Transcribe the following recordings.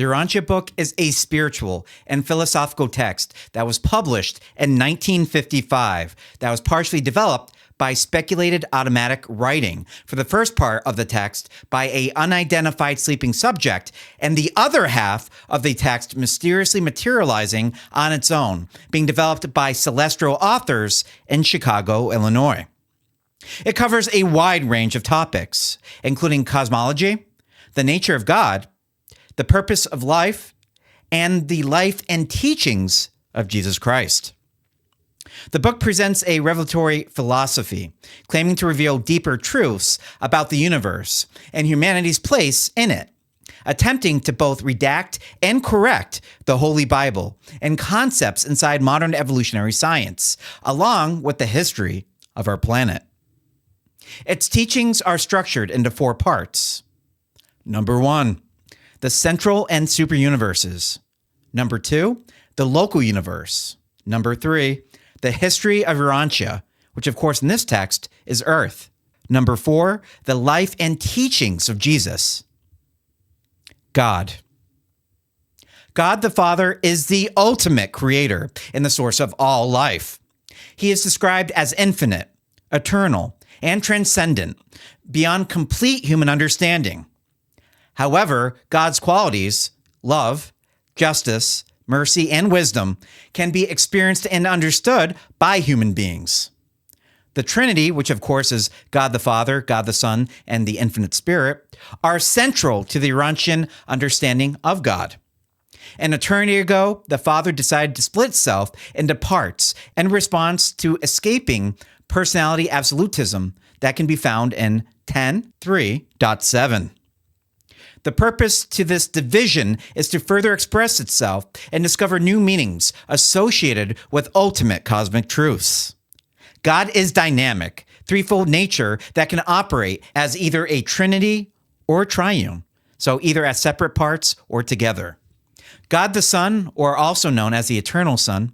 Urantia book is a spiritual and philosophical text that was published in 1955 that was partially developed by speculated automatic writing for the first part of the text by an unidentified sleeping subject, and the other half of the text mysteriously materializing on its own, being developed by celestial authors in Chicago, Illinois. It covers a wide range of topics, including cosmology, the nature of God, the purpose of life, and the life and teachings of Jesus Christ. The book presents a revelatory philosophy, claiming to reveal deeper truths about the universe and humanity's place in it, attempting to both redact and correct the Holy Bible and concepts inside modern evolutionary science, along with the history of our planet. Its teachings are structured into 4 parts. Number 1, the central and super universes. Number 2, the local universe. Number 3, the history of Urantia, which of course in this text is Earth. Number 4, the life and teachings of Jesus. God. God the Father is the ultimate creator and the source of all life. He is described as infinite, eternal, and transcendent, beyond complete human understanding. However, God's qualities, love, justice, mercy, and wisdom can be experienced and understood by human beings. The Trinity, which of course is God the Father, God the Son, and the Infinite Spirit, are central to the Urantian understanding of God. An eternity ago, the Father decided to split itself into parts in response to escaping personality absolutism that can be found in 10.3.7. The purpose to this division is to further express itself and discover new meanings associated with ultimate cosmic truths. God is dynamic, threefold nature that can operate as either a trinity or triune, so either as separate parts or together. God the Son, or also known as the Eternal Son,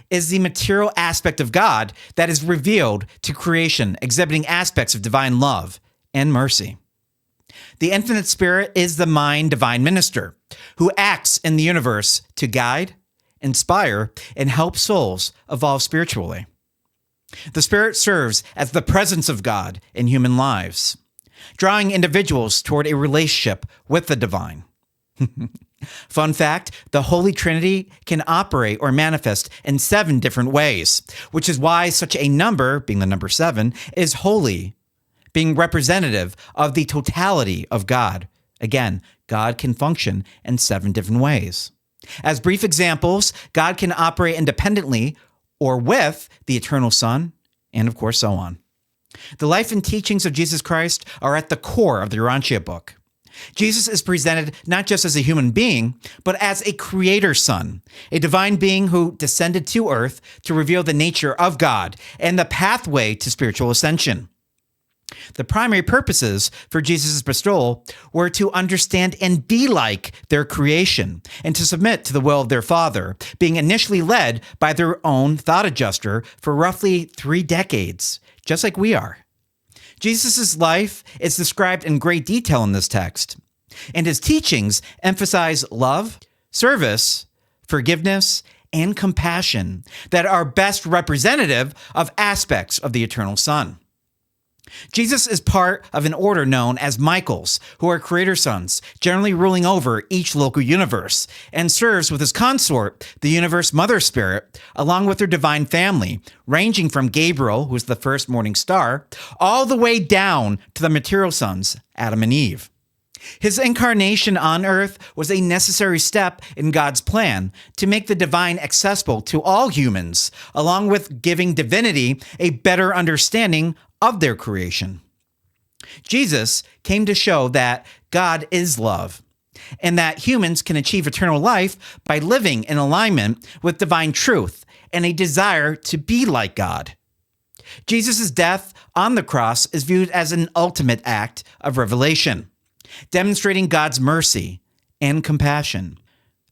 is the material aspect of God that is revealed to creation, exhibiting aspects of divine love and mercy. The Infinite Spirit is the mind divine minister who acts in the universe to guide, inspire, and help souls evolve spiritually. The Spirit serves as the presence of God in human lives, drawing individuals toward a relationship with the divine. Fun fact, the Holy Trinity can operate or manifest in 7 different ways, which is why such a number, being the number 7, is holy, being representative of the totality of God. Again, God can function in 7 different ways. As brief examples, God can operate independently or with the Eternal Son, and of course, so on. The life and teachings of Jesus Christ are at the core of the Urantia book. Jesus is presented not just as a human being, but as a creator son, a divine being who descended to earth to reveal the nature of God and the pathway to spiritual ascension. The primary purposes for Jesus' bestowal were to understand and be like their creation and to submit to the will of their Father, being initially led by their own thought adjuster for roughly 3 decades, just like we are. Jesus' life is described in great detail in this text, and his teachings emphasize love, service, forgiveness, and compassion that are best representative of aspects of the Eternal Son. Jesus is part of an order known as Michaels, who are creator sons, generally ruling over each local universe, and serves with his consort, the universe mother spirit, along with their divine family, ranging from Gabriel, who is the first morning star, all the way down to the material sons, Adam and Eve. His incarnation on earth was a necessary step in God's plan to make the divine accessible to all humans, along with giving divinity a better understanding of their creation. Jesus came to show that God is love, and that humans can achieve eternal life by living in alignment with divine truth and a desire to be like God. Jesus' death on the cross is viewed as an ultimate act of revelation, demonstrating God's mercy and compassion.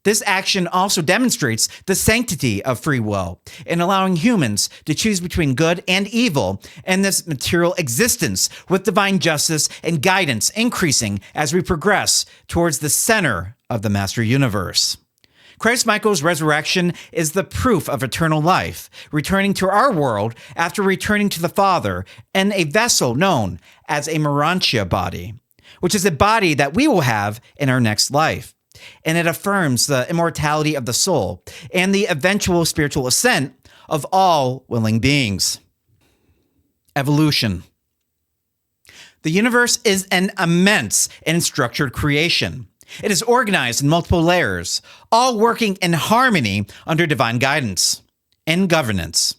This action also demonstrates the sanctity of free will in allowing humans to choose between good and evil in this material existence, with divine justice and guidance increasing as we progress towards the center of the Master Universe. Christ Michael's resurrection is the proof of eternal life, returning to our world after returning to the Father in a vessel known as a Urantia body, which is a body that we will have in our next life. And it affirms the immortality of the soul and the eventual spiritual ascent of all willing beings. Evolution. The universe is an immense and structured creation. It is organized in multiple layers, all working in harmony under divine guidance and governance.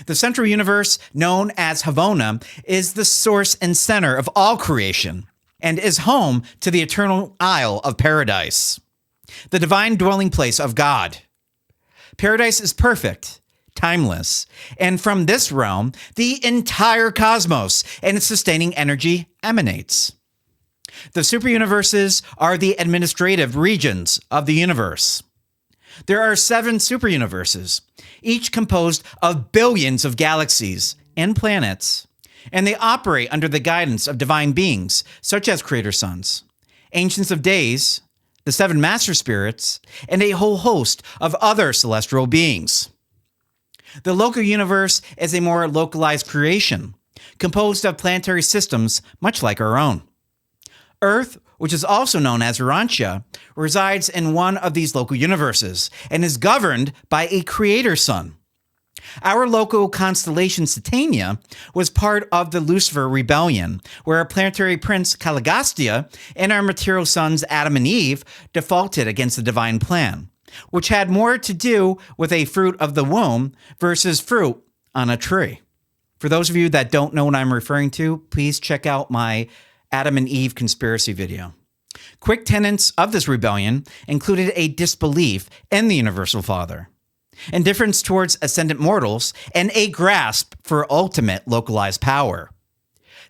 The central universe, known as Havona, is the source and center of all creation and is home to the eternal Isle of Paradise, the divine dwelling place of God. Paradise is perfect, timeless, and from this realm, the entire cosmos and its sustaining energy emanates. The superuniverses are the administrative regions of the universe. There are 7 superuniverses, each composed of billions of galaxies and planets, and they operate under the guidance of divine beings such as Creator Sons, Ancients of Days, the 7 Master Spirits, and a whole host of other celestial beings. The local universe is a more localized creation, composed of planetary systems much like our own. Earth, which is also known as Urantia, resides in one of these local universes and is governed by a Creator Sun. Our local constellation Satania was part of the Lucifer rebellion, where our planetary prince Caligastia and our material sons Adam and Eve defaulted against the divine plan, which had more to do with a fruit of the womb versus fruit on a tree. For those of you that don't know what I'm referring to, please check out my Adam and Eve conspiracy video. Quick tenets of this rebellion included a disbelief in the Universal Father, indifference towards ascendant mortals, and a grasp for ultimate localized power.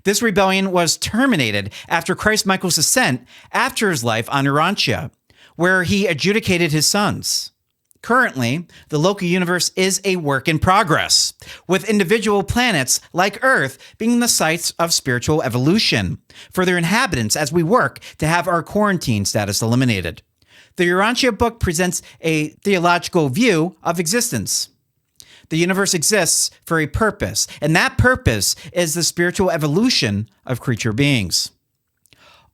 This rebellion was terminated after Christ Michael's ascent after his life on Urantia, where he adjudicated his sons. Currently, the local universe is a work in progress, with individual planets like Earth being the sites of spiritual evolution for their inhabitants as we work to have our quarantine status eliminated. The Urantia book presents a theological view of existence. The universe exists for a purpose, and that purpose is the spiritual evolution of creature beings.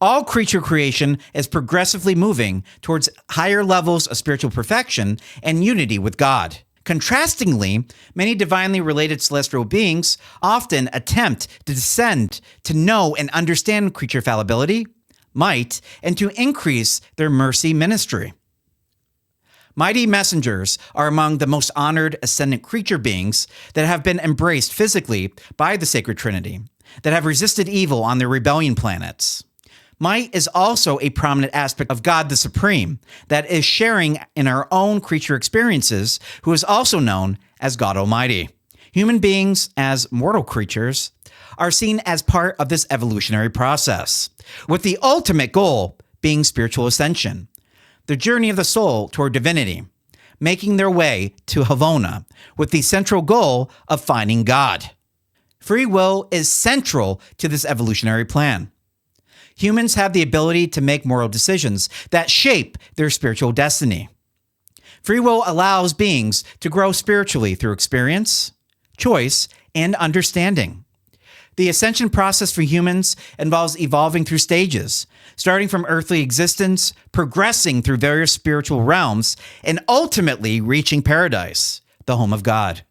All creature creation is progressively moving towards higher levels of spiritual perfection and unity with God. Contrastingly, many divinely related celestial beings often attempt to descend to know and understand creature fallibility, might, and to increase their mercy ministry. Mighty messengers are among the most honored ascendant creature beings that have been embraced physically by the sacred Trinity, that have resisted evil on their rebellion planets. Might is also a prominent aspect of God the Supreme that is sharing in our own creature experiences, who is also known as God Almighty. Human beings, as mortal creatures, are seen as part of this evolutionary process, with the ultimate goal being spiritual ascension, the journey of the soul toward divinity, making their way to Havona, with the central goal of finding God. Free will is central to this evolutionary plan. Humans have the ability to make moral decisions that shape their spiritual destiny. Free will allows beings to grow spiritually through experience, choice, and understanding. The ascension process for humans involves evolving through stages, starting from earthly existence, progressing through various spiritual realms, and ultimately reaching paradise, the home of God.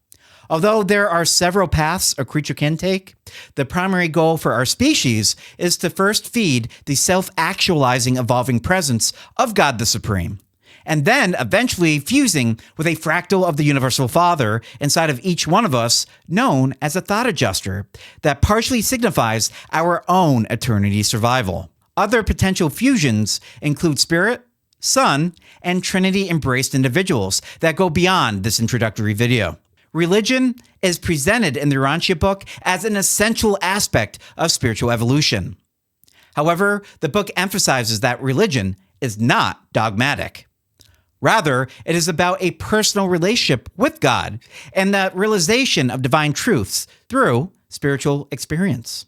Although there are several paths a creature can take, the primary goal for our species is to first feed the self-actualizing evolving presence of God the Supreme, and then eventually fusing with a fractal of the Universal Father inside of each one of us, known as a thought adjuster, that partially signifies our own eternity survival. Other potential fusions include spirit, son, and Trinity-embraced individuals that go beyond this introductory video. Religion is presented in the Urantia book as an essential aspect of spiritual evolution. However, the book emphasizes that religion is not dogmatic. Rather, it is about a personal relationship with God and the realization of divine truths through spiritual experience.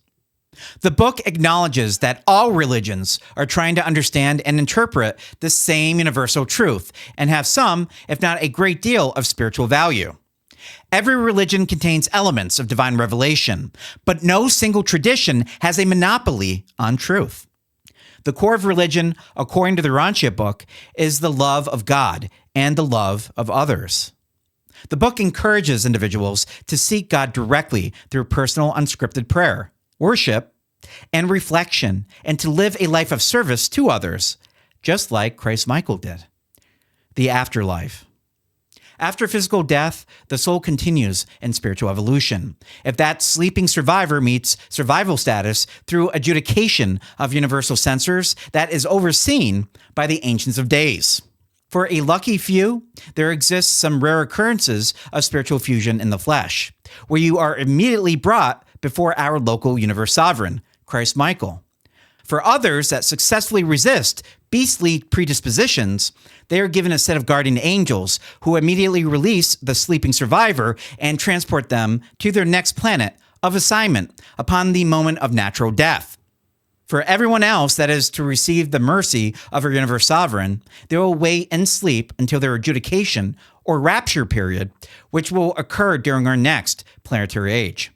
The book acknowledges that all religions are trying to understand and interpret the same universal truth and have some, if not a great deal, of spiritual value. Every religion contains elements of divine revelation, but no single tradition has a monopoly on truth. The core of religion, according to the Urantia book, is the love of God and the love of others. The book encourages individuals to seek God directly through personal unscripted prayer, worship, and reflection, and to live a life of service to others, just like Christ Michael did. The afterlife. After physical death, the soul continues in spiritual evolution. If that sleeping survivor meets survival status through adjudication of universal censors that is overseen by the Ancients of Days. For a lucky few, there exists some rare occurrences of spiritual fusion in the flesh, where you are immediately brought before our local universe sovereign, Christ Michael. For others that successfully resist beastly predispositions, they are given a set of guardian angels who immediately release the sleeping survivor and transport them to their next planet of assignment upon the moment of natural death. For everyone else that is to receive the mercy of our universe sovereign, they will wait and sleep until their adjudication or rapture period, which will occur during our next planetary age.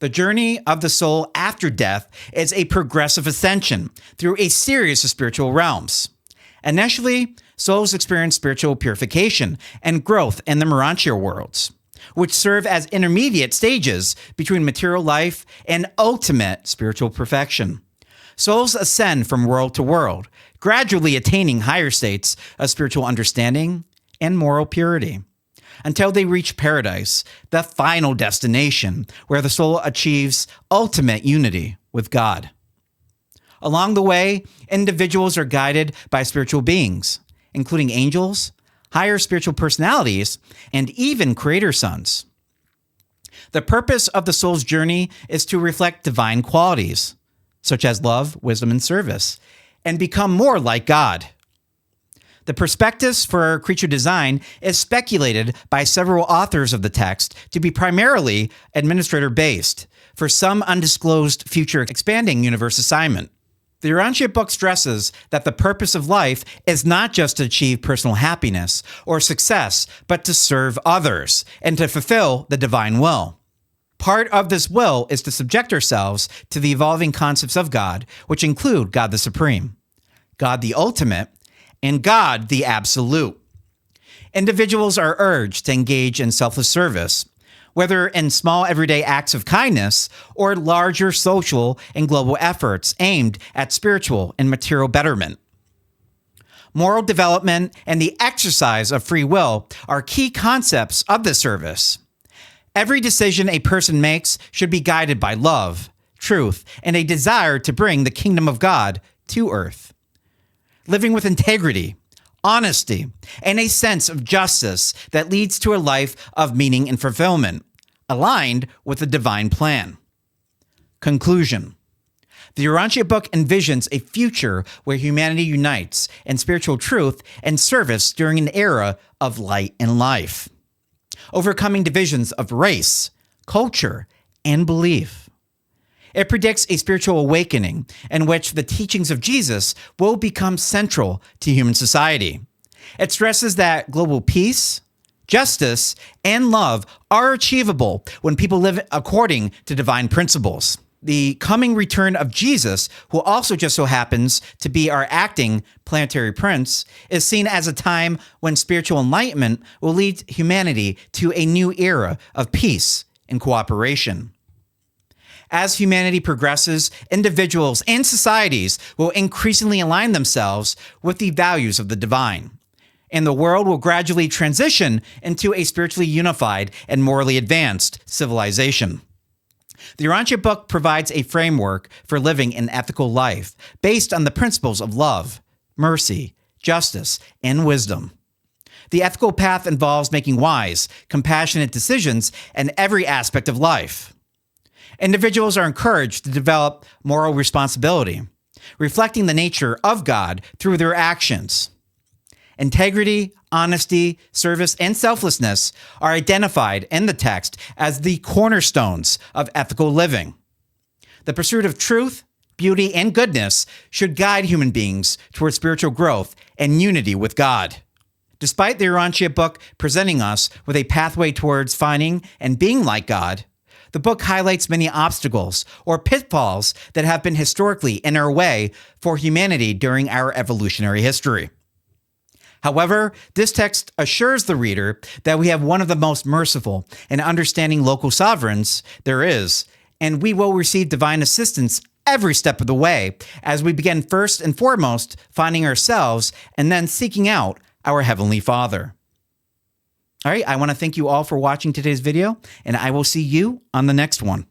The journey of the soul after death is a progressive ascension through a series of spiritual realms. Initially, souls experience spiritual purification and growth in the Urantia worlds, which serve as intermediate stages between material life and ultimate spiritual perfection. Souls ascend from world to world, gradually attaining higher states of spiritual understanding and moral purity, until they reach paradise, the final destination where the soul achieves ultimate unity with God. Along the way, individuals are guided by spiritual beings, including angels, higher spiritual personalities, and even creator sons. The purpose of the soul's journey is to reflect divine qualities, such as love, wisdom, and service, and become more like God. The prospectus for creature design is speculated by several authors of the text to be primarily administrator-based for some undisclosed future expanding universe assignment. The Urantia book stresses that the purpose of life is not just to achieve personal happiness or success, but to serve others and to fulfill the divine will. Part of this will is to subject ourselves to the evolving concepts of God, which include God the Supreme, God the Ultimate, and God the Absolute. Individuals are urged to engage in selfless service, whether in small everyday acts of kindness or larger social and global efforts aimed at spiritual and material betterment. Moral development and the exercise of free will are key concepts of this service. Every decision a person makes should be guided by love, truth, and a desire to bring the kingdom of God to earth. Living with integrity, honesty, and a sense of justice that leads to a life of meaning and fulfillment, aligned with the divine plan. Conclusion. The Urantia book envisions a future where humanity unites in spiritual truth and service during an era of light and life, overcoming divisions of race, culture, and belief. It predicts a spiritual awakening in which the teachings of Jesus will become central to human society. It stresses that global peace, justice, and love are achievable when people live according to divine principles. The coming return of Jesus, who also just so happens to be our acting planetary prince, is seen as a time when spiritual enlightenment will lead humanity to a new era of peace and cooperation. As humanity progresses, individuals and societies will increasingly align themselves with the values of the divine, and the world will gradually transition into a spiritually unified and morally advanced civilization. The Urantia book provides a framework for living an ethical life based on the principles of love, mercy, justice, and wisdom. The ethical path involves making wise, compassionate decisions in every aspect of life. Individuals are encouraged to develop moral responsibility, reflecting the nature of God through their actions. Integrity, honesty, service, and selflessness are identified in the text as the cornerstones of ethical living. The pursuit of truth, beauty, and goodness should guide human beings towards spiritual growth and unity with God. Despite the Urantia book presenting us with a pathway towards finding and being like God, the book highlights many obstacles or pitfalls that have been historically in our way for humanity during our evolutionary history. However, this text assures the reader that we have one of the most merciful and understanding local sovereigns there is, and we will receive divine assistance every step of the way as we begin first and foremost finding ourselves and then seeking out our Heavenly Father. All right, I want to thank you all for watching today's video, and I will see you on the next one.